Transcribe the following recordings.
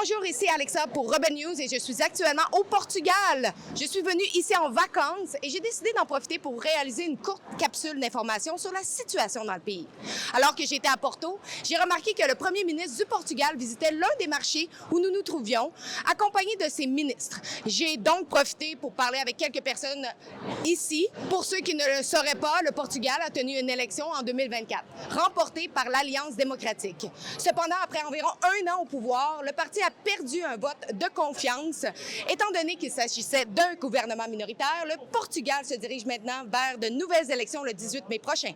Bonjour, ici Alexa pour Rebel News et je suis actuellement au Portugal. Je suis venue ici en vacances et j'ai décidé d'en profiter pour réaliser une courte capsule d'information sur la situation dans le pays. Alors que j'étais à Porto, j'ai remarqué que le premier ministre du Portugal visitait l'un des marchés où nous nous trouvions, accompagné de ses ministres. J'ai donc profité pour parler avec quelques personnes ici. Pour ceux qui ne le sauraient pas, le Portugal a tenu une élection en 2024, remportée par l'Alliance démocratique. Cependant, après environ un an au pouvoir, le parti a perdu un vote de confiance. Étant donné qu'il s'agissait d'un gouvernement minoritaire, le Portugal se dirige maintenant vers de nouvelles élections le 18 mai prochain.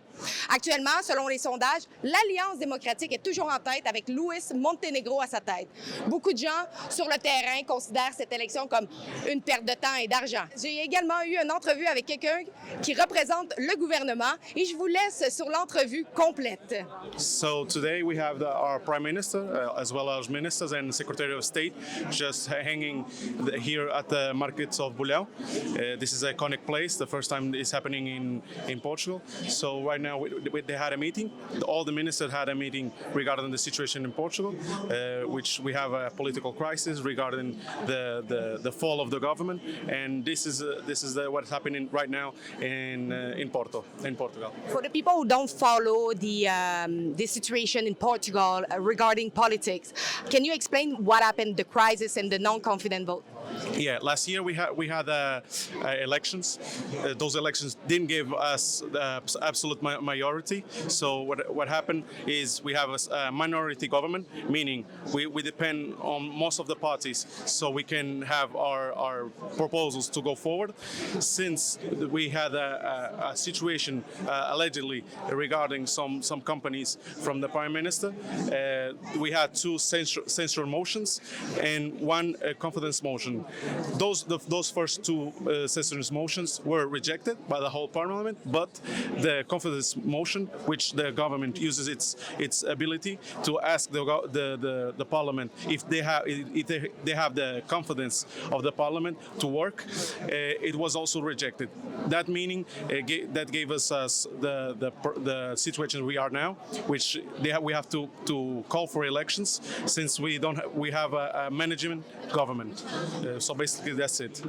Actuellement, selon les sondages, l'Alliance démocratique est toujours en tête avec Luis Montenegro à sa tête. Beaucoup de gens sur le terrain considèrent cette élection comme une perte de temps et d'argent. J'ai également eu une entrevue avec quelqu'un qui représente le gouvernement et je vous laisse sur l'entrevue complète. So today we have our Prime Minister as well as ministers and Secretary of State just hanging here at the markets of Bulhão. This is an iconic place. The first time it's happening in Portugal. So right now they had a meeting. All the ministers had a meeting regarding the situation in Portugal, which we have a political crisis regarding the fall of the government, and this is what's happening right now in Portugal. For the people who don't follow the situation in Portugal regarding politics, can you explain what happened, the crisis and the non-confident vote? Yeah, last year we had elections. Those elections didn't give us the absolute majority. So what happened is we have a minority government, meaning we depend on most of the parties so we can have our proposals to go forward. Since we had a situation allegedly regarding some companies from the Prime Minister, we had two censure motions and one confidence motion. Those first two censure motions were rejected by the whole Parliament, but the confidence motion, which the government uses its ability to ask the Parliament if they have the confidence of the Parliament to work, it was also rejected. That meaning that gave us the situation we are now, which we have to call for elections since we have a management government. So basically that's it.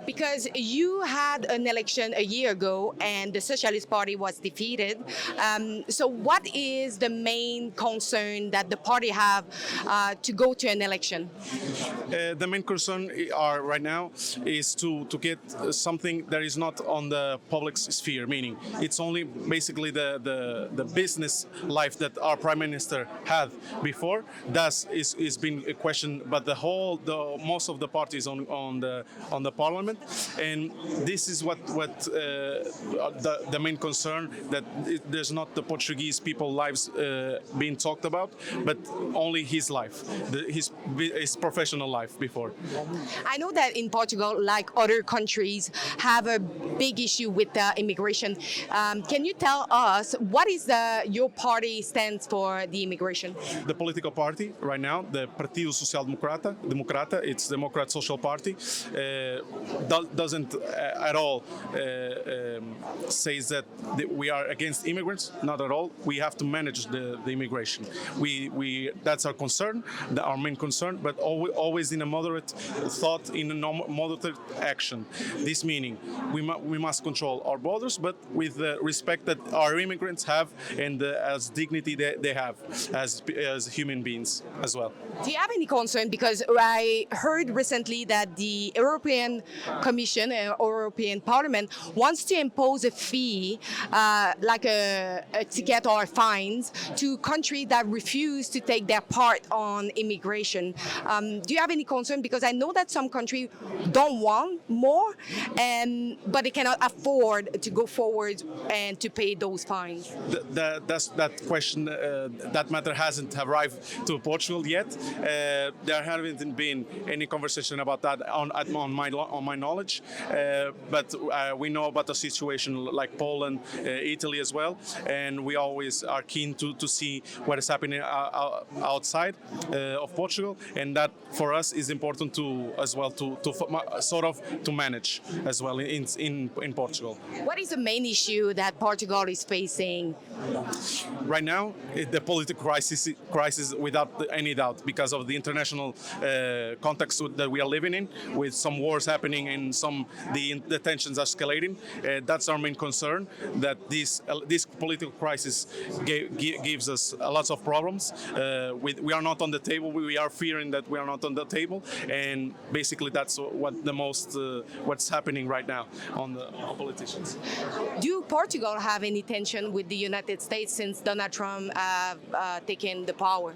Because you had an election a year ago and the Socialist Party was defeated. So what is the main concern that the party have to go to an election? The main concern right now is to get something that is not on the public sphere, meaning it's only basically the business life that our Prime Minister had before. That is being questioned, but most of the parties on the Parliament, and this is what the main concern, that there's not the Portuguese people's lives being talked about, but only his life, his professional life before. I know that in Portugal, like other countries, have a big issue with immigration. Can you tell us what is your party stands for the immigration? The political party right now, the Partido Social Democrata, it's Democrat Social Party, doesn't at all says that we are against immigrants. Not at all. We have to manage the immigration. That's our concern, our main concern, but always in a moderate thought, in a moderate action. This meaning we must control our borders, but with the respect that our immigrants have and as dignity they have as human beings as well. Do you have any concern? Because I heard recently that the European Commission, European Parliament, wants to impose a fee, like a ticket or fines, to countries that refuse to take their part on immigration. Do you have any concern? Because I know that some countries don't want more, but they cannot afford to go forward and to pay those fines. That question, that matter hasn't arrived to Portugal yet. They are having hadn't been any conversation about that on my knowledge, but we know about the situation like Poland, Italy as well, and we always are keen to see what is happening outside of Portugal, and that for us is important to manage as well in Portugal. What is the main issue that Portugal is facing? Right now, the political crisis without any doubt, because of the international context that we are living in, with some wars happening and the tensions escalating. That's our main concern, that this political crisis gives us lots of problems. We are not on the table. We are fearing that we are not on the table, and basically that's what's happening right now on politicians. Do Portugal have any tension with the United States since Donald Trump taken the power?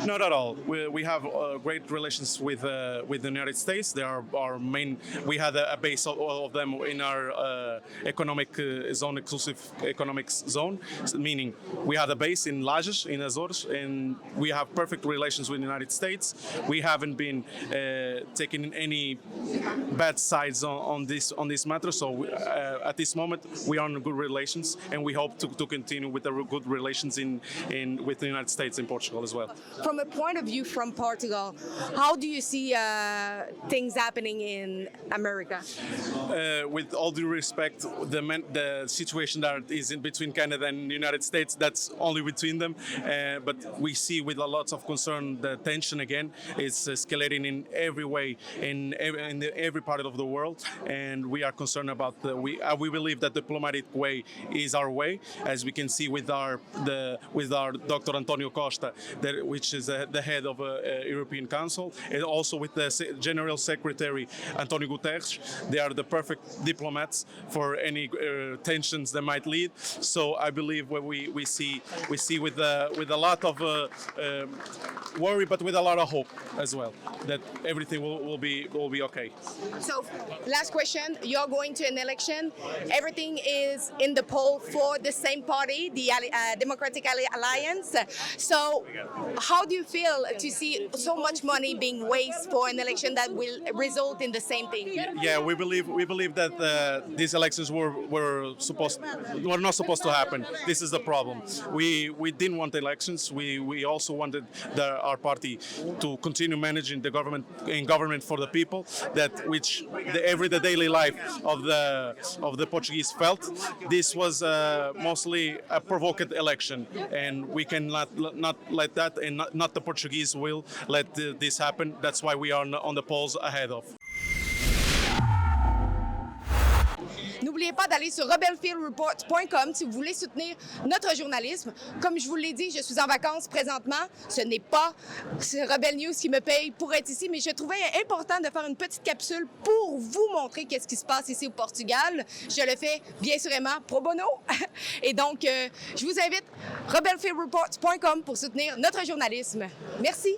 Not at all. We have great relations with the United States. They are our main. We had a base of them in our economic zone, exclusive economic zone, meaning we had a base in Lajes, in Azores, and we have perfect relations with the United States. We haven't been taking any bad sides on this matter. So at this moment, we are in good relations, and we hope to continue with the good relations with the United States and Portugal as well. From a point of view from Portugal, how do you see things happening in America? With all due respect, the situation that is in between Canada and the United States, that's only between them. But we see with a lot of concern the tension again is escalating in every way, in every part of the world, and we are concerned about we believe that diplomatic way is our way, as we can see with our Dr. Antonio Costa, which is the head of European Council, and also with the General Secretary Antonio Guterres. They are the perfect diplomats for any tensions that might lead. So I believe what we see with a lot of worry, but with a lot of hope as well, that everything will be okay. So, last question. You're going to an election. Everything is in the poll for the same party, the Democratic Alliance. So, how do you feel to see so much money being wasted for an election that will result in the same thing? Yeah, we believe that these elections were not supposed to happen. This is the problem. We didn't want elections. We also wanted our party to continue managing the government for the people, the daily life of the Portuguese felt. This was mostly a provoked election, and we cannot not let that, and not the Portuguese will let this happen. That's why we are on the polls ahead of. N'oubliez pas d'aller sur rebelfieldreport.com si vous voulez soutenir notre journalisme. Comme je vous l'ai dit, je suis en vacances présentement. Ce n'est pas Rebel News qui me paye pour être ici, mais je trouvais important de faire une petite capsule pour vous montrer qu'est-ce qui se passe ici au Portugal. Je le fais bien sûrement pro bono. Et donc, je vous invite rebelfieldreport.com pour soutenir notre journalisme. Merci.